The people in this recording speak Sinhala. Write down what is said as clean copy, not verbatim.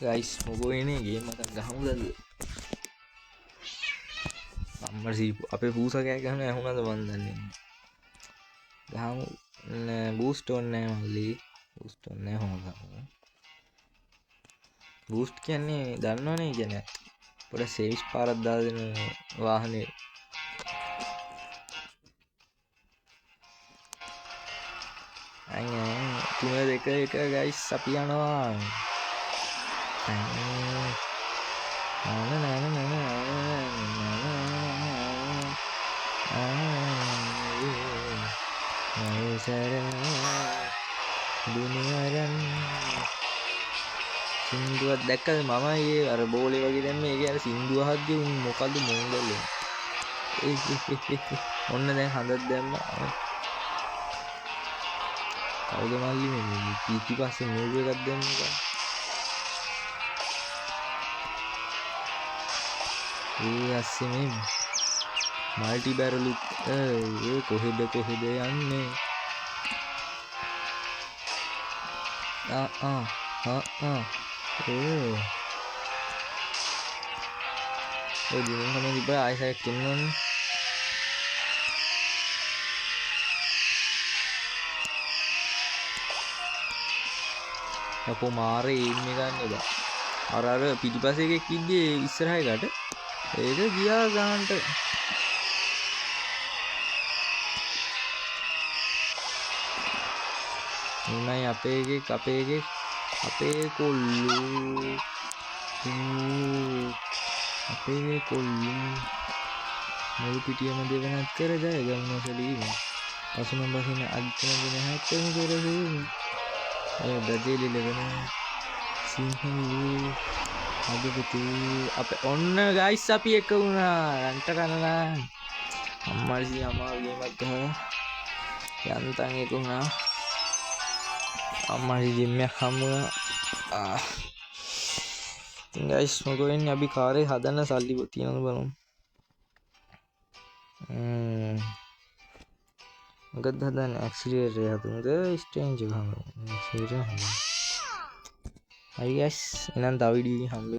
ගයිස් මොකෝ එනේ ගේම් එකක් ගහමුද? අම්මා සීපු අපේ පූසා කෑ ගහන ඇහුණාද මන් දන්නේ නැහැ. ගහමු නෑ බූස්ට් ඕනේ නැහැ මල්ලි. බූස්ට් ඕනේ නැහැ හොම. බූස්ට් කියන්නේ දන්නවනේ කියන්නේ පොඩ සේවිස් පාරක් දාලා දෙන වාහනේ. අයියා 3-2-1 ගයිස් අපි යනවා. සින්දුවක් දැක්කද මම ඒ අර බෝලේ වගේ දැන් මේක අර සින්දුව අහද්දී උන් මොකද්ද මොංගල ඔන්න දැන් හඳක් දැම්මා කවුද මල්ලි මේ පිටිපස්සේ මූව් එකක් දැම්මා ඒ ඇස්සේ මේ මල්ටි බැරල් ඒ කොහෙද යන්නේ ඔය දිනෙන් තමයි ඉබ්බා ආයෙසයක් කින්නෝනේ අපෝ මාරේ ඉන්නේ ගන්න බා අර පිටිපස්සේ එකෙක් ඉද්දී ඉස්සරහට ඒක ගියා ගන්නට උන්නයි අපේ කොල්ලෝ අපේ කොල්ලෝ මුළු පිටියම දෙවනත් කර ජය ගමන සලීම පසුම බසින අධ්‍යයන හැත්තම කරසීම අය බදේලි ලෙවන සිංහලූ අදපති අප ඔන්න ගයිස් අපි එක වුණා රන්ට කනලා අම්මරිසි අමාගේමත් ගහ යන්තන් එක වුණා අම්මරි ජිම්මයක් හම්බුණා ඉතින් ගයිස් මොකෝ වෙන්නේ අපි කාරේ හදන්න සල්ලි තියනවද බලමු මොකද හදන්න ඇක්සිලරේටර් හදමුද ස්ටේන්ජ් එක හදමු හරි ගයිස් එහෙනම් තව වීඩියෝ එකකින් හම්බ